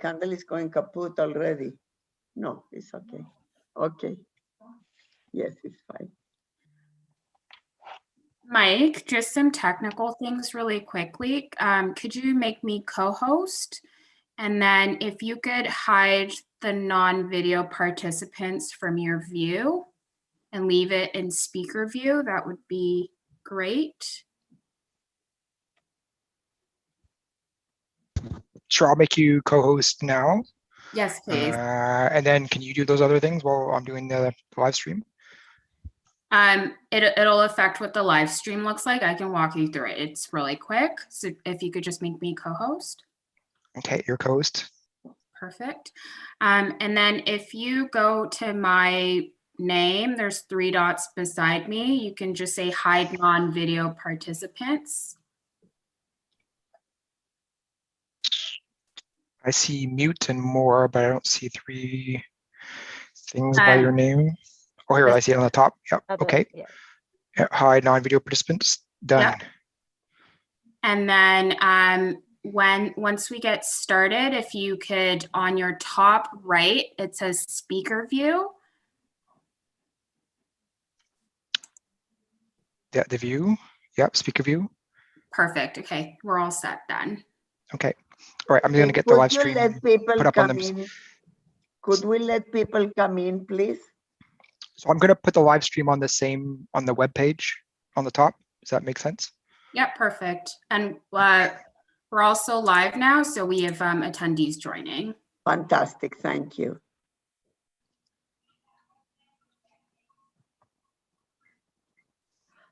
candle is going kaput already. No, it's okay. Okay. Yes, it's fine. Mike, just some technical things really quickly. Could you make me co-host? And then if you could hide the non-video participants from your view and leave it in speaker view, that would be great. Sure, I'll make you co-host now. Yes, please. And then can you do those other things while I'm doing the live stream? It'll affect what the live stream looks like. I can walk you through it. It's really quick. So if you could just make me co-host. Okay, your co-host. Perfect. And then if you go to my name, there's 3 dots beside me. You can just say hide non-video participants. I see mute and more, but I don't see 3 things by your name. Oh, here, I see it on the top. Yep, okay. Yeah. Hide non-video participants, done. Yep. And then once we get started, if you could, on your top right, it says speaker view. Yeah, the view. Yep, speaker view. Perfect. Okay, we're all set then. Okay. All right, I'm going to get the live stream put up on them. Could we let people come in, please? So I'm going to put the live stream on the web page on the top. Does that make sense? Yep, perfect. And we're also live now, so we have attendees joining. Fantastic, thank you.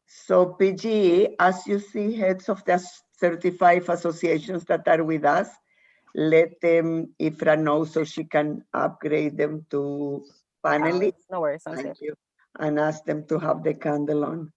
So PG, as you see heads of the 35 associations that are with us, let them, Ifra know so she can upgrade them to panelists. No worries, thank you. And ask them to have the candle on.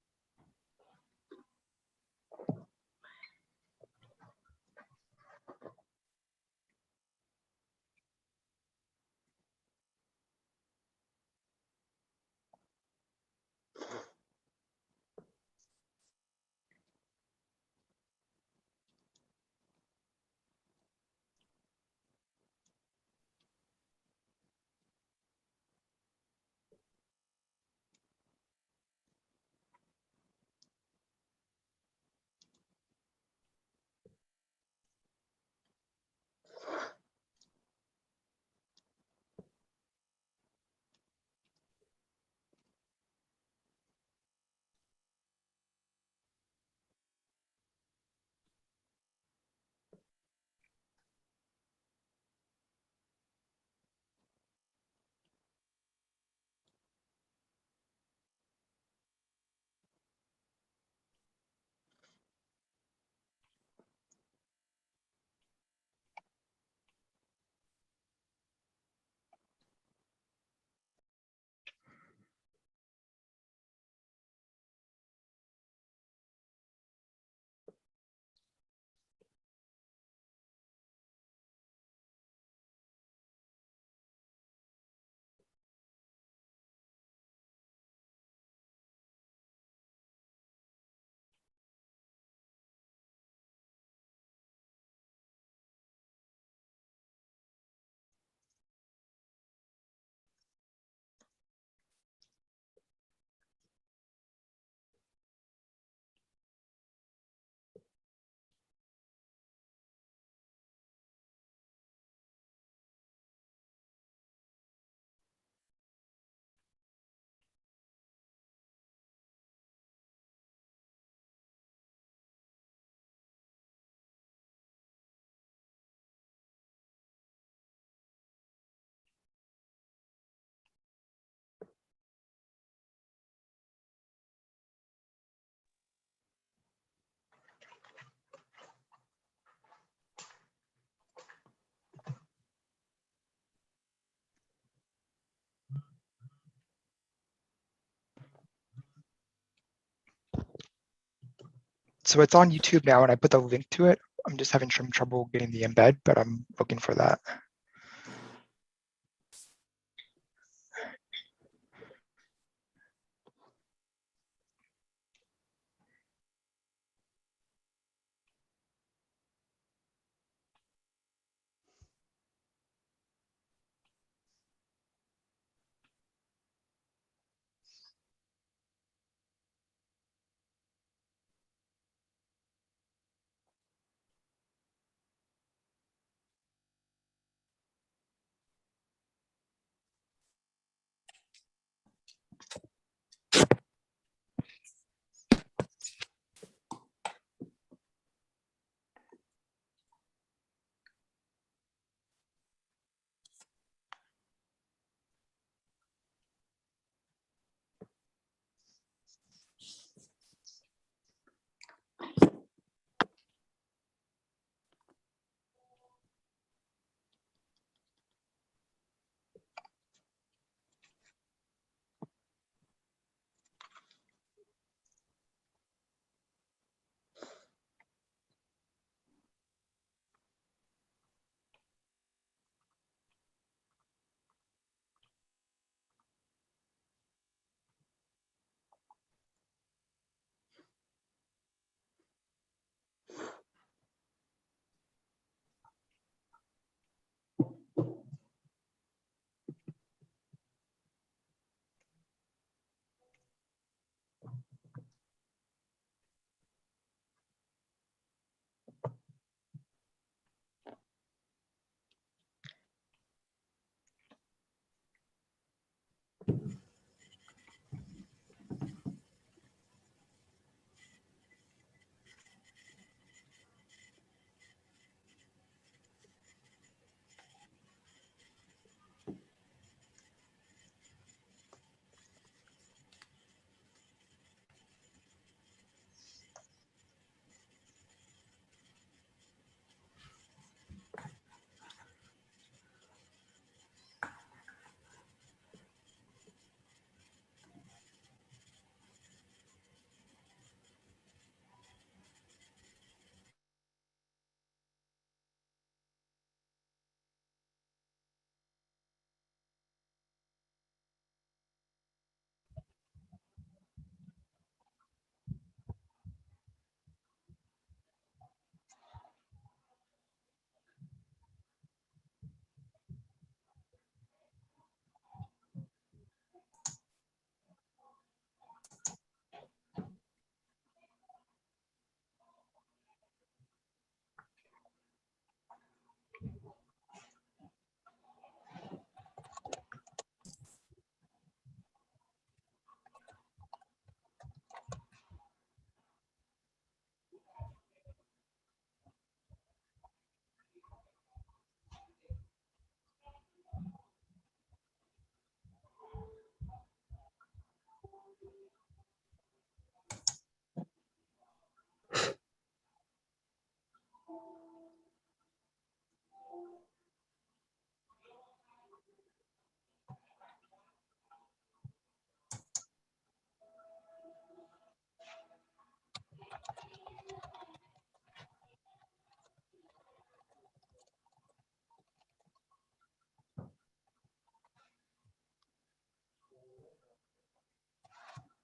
So it's on YouTube now, and I put the link to it. I'm just having some trouble getting the embed, but I'm looking for that.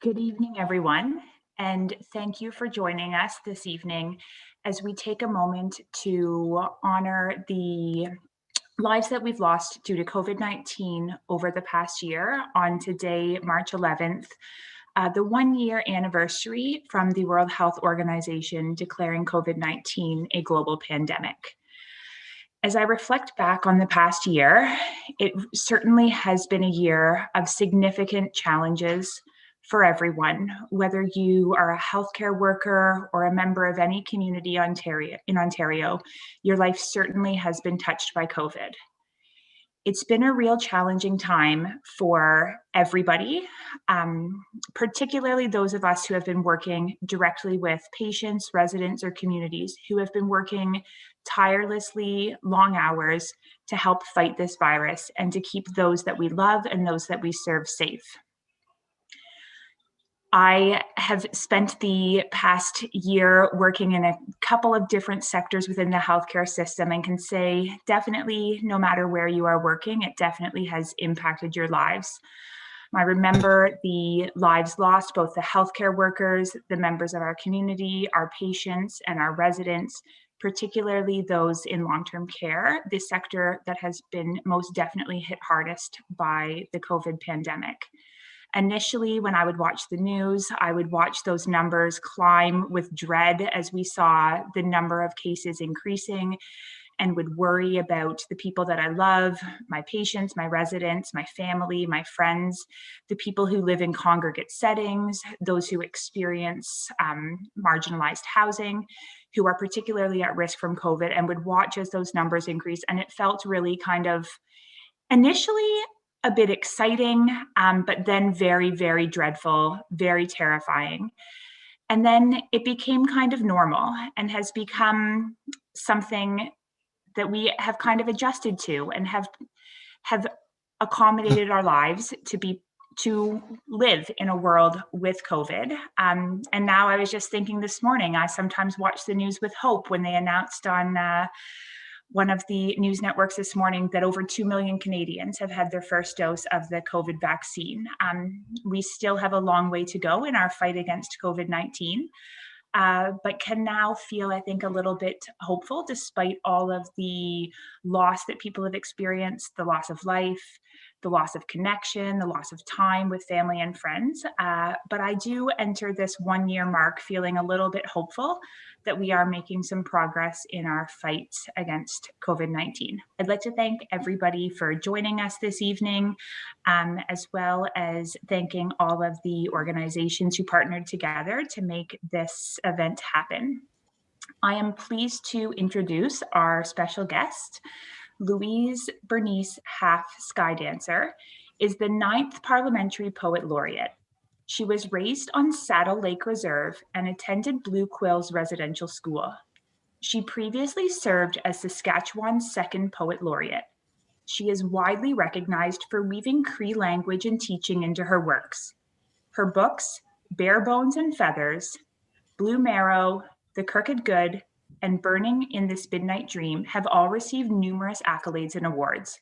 Good evening, everyone, and thank you for joining us this evening as we take a moment to honor the lives that we've lost due to COVID-19 over the past year on today, March 11th, the 1-year anniversary from the World Health Organization declaring COVID-19 a global pandemic. As I reflect back on the past year, it certainly has been a year of significant challenges for everyone, whether you are a healthcare worker or a member of any community in Ontario, your life certainly has been touched by COVID. It's been a real challenging time for everybody, particularly those of us who have been working directly with patients, residents, or communities who have been working tirelessly long hours to help fight this virus and to keep those that we love and those that we serve safe. I have spent the past year working in a couple of different sectors within the healthcare system and can say definitely no matter where you are working, it definitely has impacted your lives. I remember the lives lost, both the healthcare workers, the members of our community, our patients, and our residents, particularly those in long-term care, the sector that has been most definitely hit hardest by the COVID pandemic. Initially, when I would watch the news, I would watch those numbers climb with dread as we saw the number of cases increasing and would worry about the people that I love, my patients, my residents, my family, my friends, the people who live in congregate settings, those who experience marginalized housing, who are particularly at risk from COVID, and would watch as those numbers increase. And it felt really kind of initially a bit exciting, but then very, very dreadful, very terrifying. And then it became kind of normal and has become something that we have kind of adjusted to and have accommodated our lives to live in a world with COVID. And now I was just thinking this morning, I sometimes watch the news with hope when they announced on one of the news networks this morning that over 2 million Canadians have had their first dose of the COVID vaccine. We still have a long way to go in our fight against COVID-19, but can now feel, I think, a little bit hopeful despite all of the loss that people have experienced, the loss of life, the loss of connection, the loss of time with family and friends. But I do enter this 1-year mark feeling a little bit hopeful that we are making some progress in our fight against COVID-19. I'd like to thank everybody for joining us this evening, as well as thanking all of the organizations who partnered together to make this event happen. I am pleased to introduce our special guest. Louise Bernice Halfe Skydancer is the 9th Parliamentary Poet Laureate. She was raised on Saddle Lake Reserve and attended Blue Quills Residential School. She previously served as Saskatchewan's 2nd Poet Laureate. She is widely recognized for weaving Cree language and teaching into her works. Her books, Bare Bones and Feathers, Blue Marrow, The Crooked Good, and Burning in This Midnight Dream have all received numerous accolades and awards.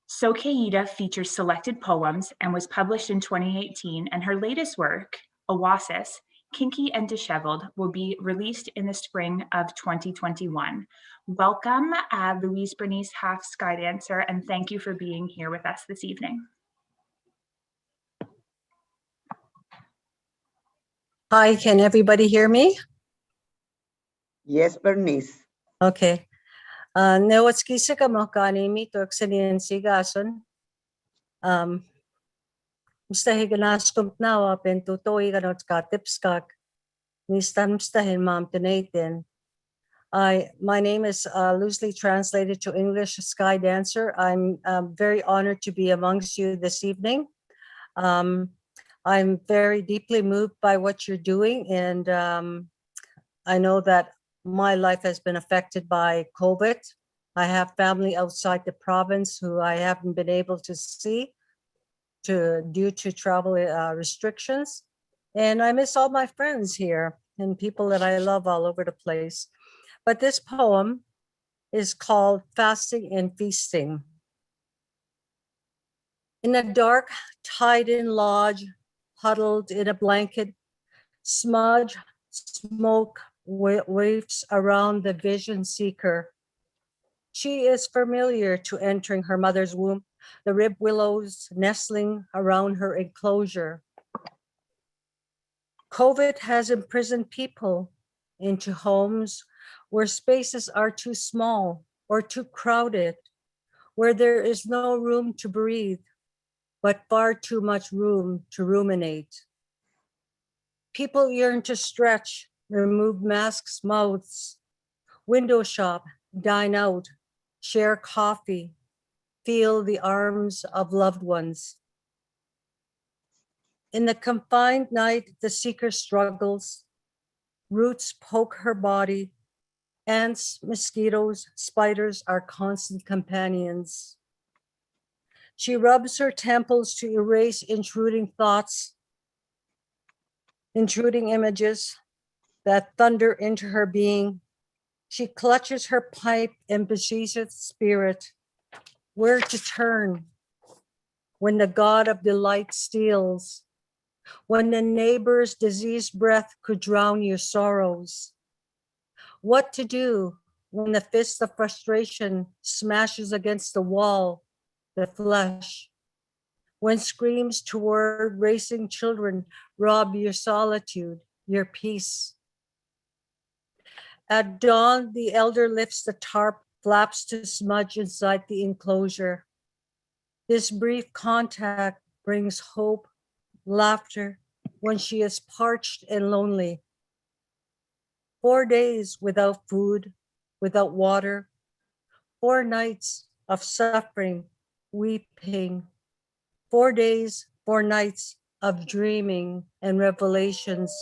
Sokeida features selected poems and was published in 2018, and her latest work, Oasis, Kinky and Disheveled, will be released in the spring of 2021. Welcome, Louise Bernice Halfe Skydancer, and thank you for being here with us this evening. Hi, can everybody hear me? Yes, Bernice. Okay. Newatskisa ka mo kanimi torksanian sigason. Musta higanaskump nawa pentutoy kanot ka tipskak. Nistamstahin mam tunatin. My name is loosely translated to English, Skydancer. I'm very honored to be amongst you this evening. I'm very deeply moved by what you're doing, and I know that my life has been affected by COVID. I have family outside the province who I haven't been able to see due to travel restrictions. And I miss all my friends here and people that I love all over the place. But this poem is called Fasting and Feasting. In a dark, tied-in lodge, huddled in a blanket, smudge, smoke wafts around the vision seeker. She is familiar to entering her mother's womb, the rib willows nestling around her enclosure. COVID has imprisoned people into homes where spaces are too small or too crowded, where there is no room to breathe, but far too much room to ruminate. People yearn to stretch, remove masks, mouths, window shop, dine out, share coffee, feel the arms of loved ones. In the confined night, the seeker struggles. Roots poke her body. Ants, mosquitoes, spiders are constant companions. She rubs her temples to erase intruding thoughts, intruding images that thunder into her being. She clutches her pipe and beseeches spirit where to turn when the god of delight steals, when the neighbor's diseased breath could drown your sorrows. What to do when the fist of frustration smashes against the wall, the flesh, when screams toward racing children rob your solitude, your peace. At dawn, the elder lifts the tarp, flaps to smudge inside the enclosure. This brief contact brings hope, laughter, when she is parched and lonely. 4 days without food, without water, 4 nights of suffering, weeping, 4 days, 4 nights of dreaming and revelations.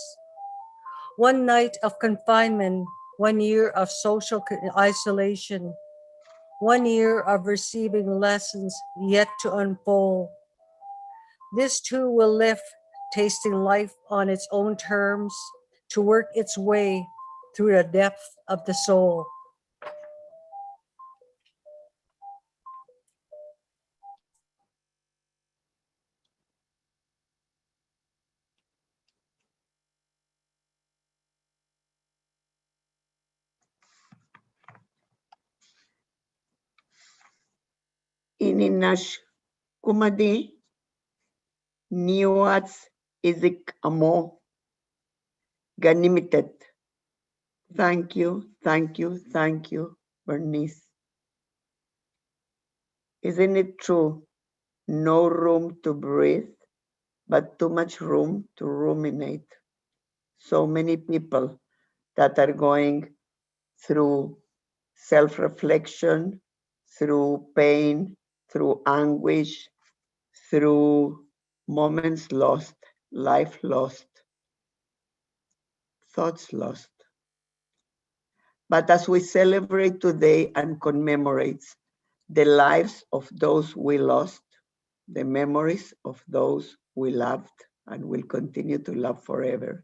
1 night of confinement, 1 year of social isolation, 1 year of receiving lessons yet to unfold. This too will live, tasting life on its own terms, to work its way through the depth of the soul. Ininash kumadi niwats izik amo ganimitet. Thank you, thank you, thank you, Bernice. Isn't it true? No room to breathe, but too much room to ruminate. So many people that are going through self-reflection, through pain, through anguish, through moments lost, life lost, thoughts lost. But as we celebrate today and commemorate the lives of those we lost, the memories of those we loved and will continue to love forever,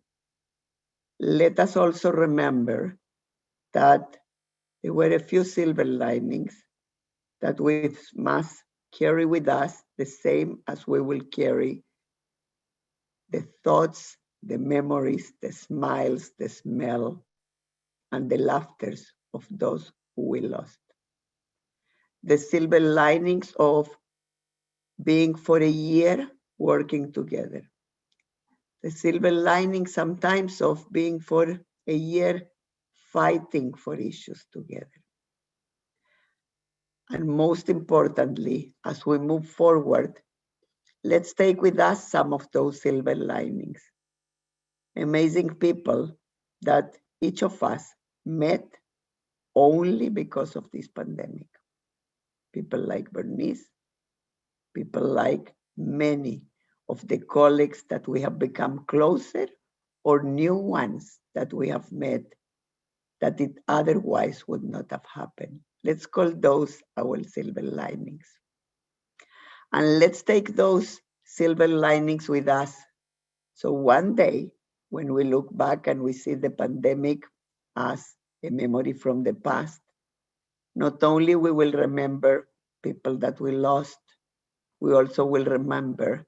let us also remember that there were a few silver linings that we must carry with us, the same as we will carry the thoughts, the memories, the smiles, the smell, and the laughters of those who we lost. The silver linings of being for a year working together. The silver lining sometimes of being for a year fighting for issues together. And most importantly, as we move forward, let's take with us some of those silver linings. Amazing people that each of us met only because of this pandemic. People like Bernice, people like many of the colleagues that we have become closer or new ones that we have met that it otherwise would not have happened. Let's call those our silver linings. And let's take those silver linings with us. So one day, when we look back and we see the pandemic as a memory from the past, not only we will remember people that we lost, we also will remember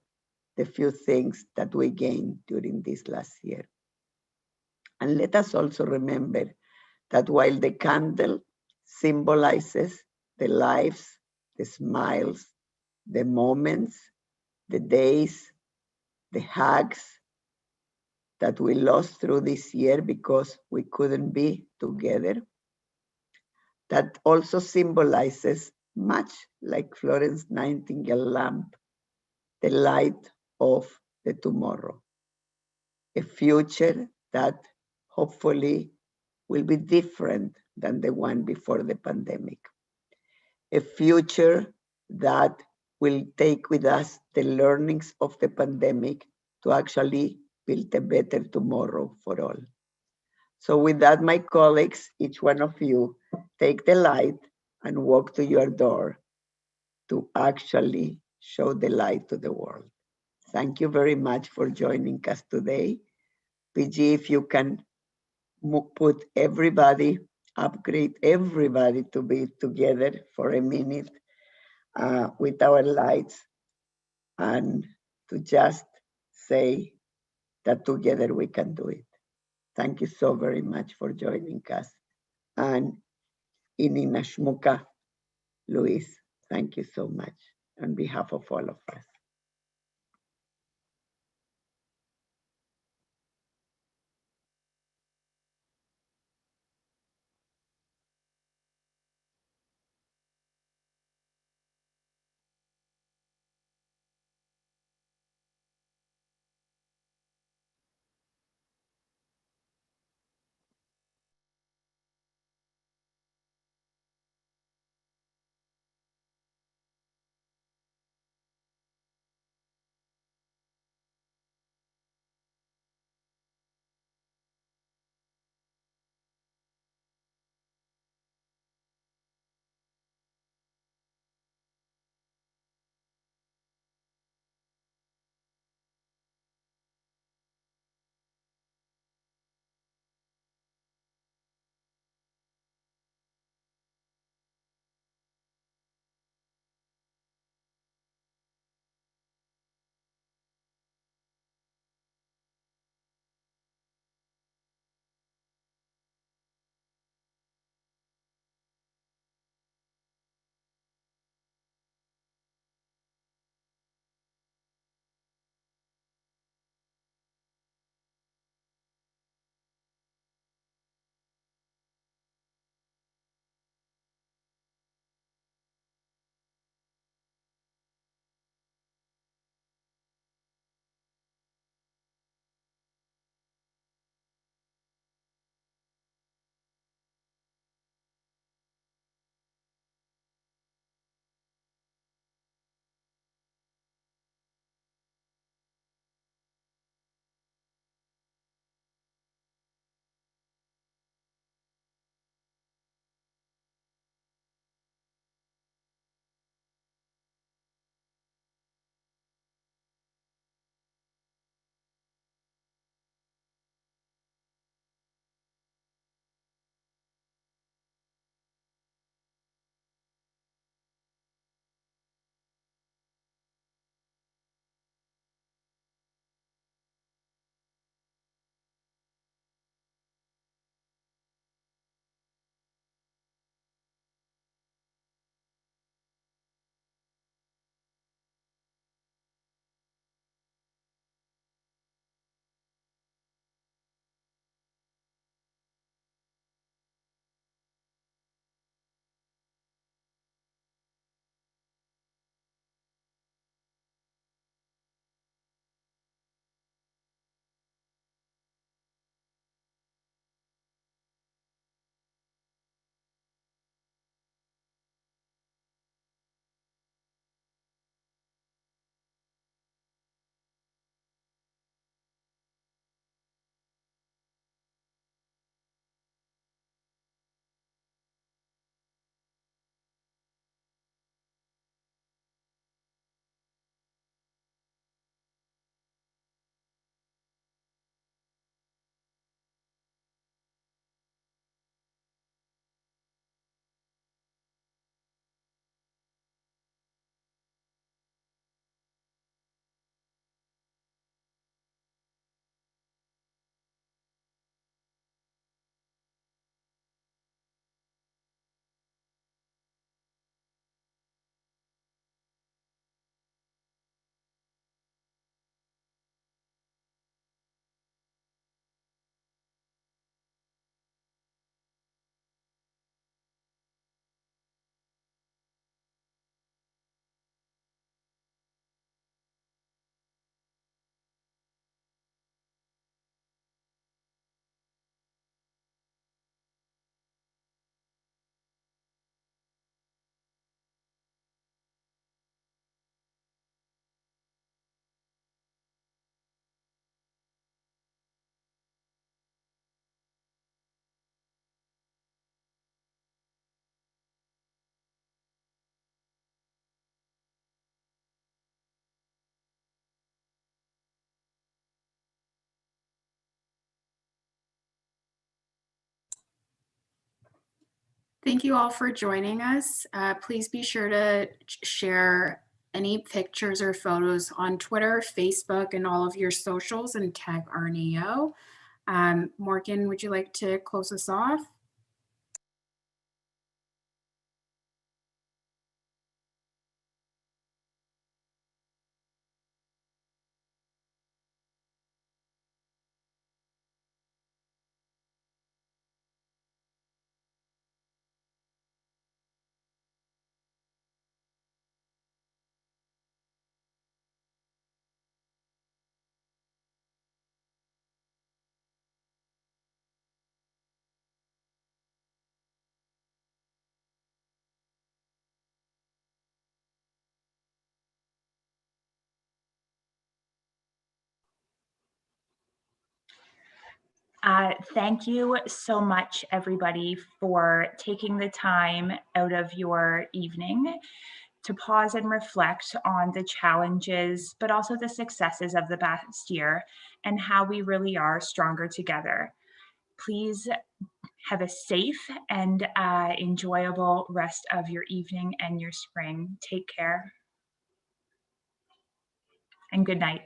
the few things that we gained during this last year. And let us also remember that while the candle symbolizes the lives, the smiles, the moments, the days, the hugs that we lost through this year because we couldn't be together, that also symbolizes, much like Florence Nightingale lamp, the light of the tomorrow, a future that hopefully will be different than the one before the pandemic, a future that will take with us the learnings of the pandemic to actually build a better tomorrow for all. So with that, my colleagues, each one of you, take the light and walk to your door to actually show the light to the world. Thank you very much for joining us today. PG, if you can put everybody, upgrade everybody to be together for a minute with our lights and to just say that together we can do it. Thank you so very much for joining us. And Ininashmuka, Louise, thank you so much on behalf of all of us. Thank you all for joining us. Please be sure to share any pictures or photos on Twitter, Facebook, and all of your socials and tag RNAO. Morgan, would you like to close us off? Thank you so much, everybody, for taking the time out of your evening to pause and reflect on the challenges, but also the successes of the past year and how we really are stronger together. Please have a safe and enjoyable rest of your evening and your spring. Take care and good night.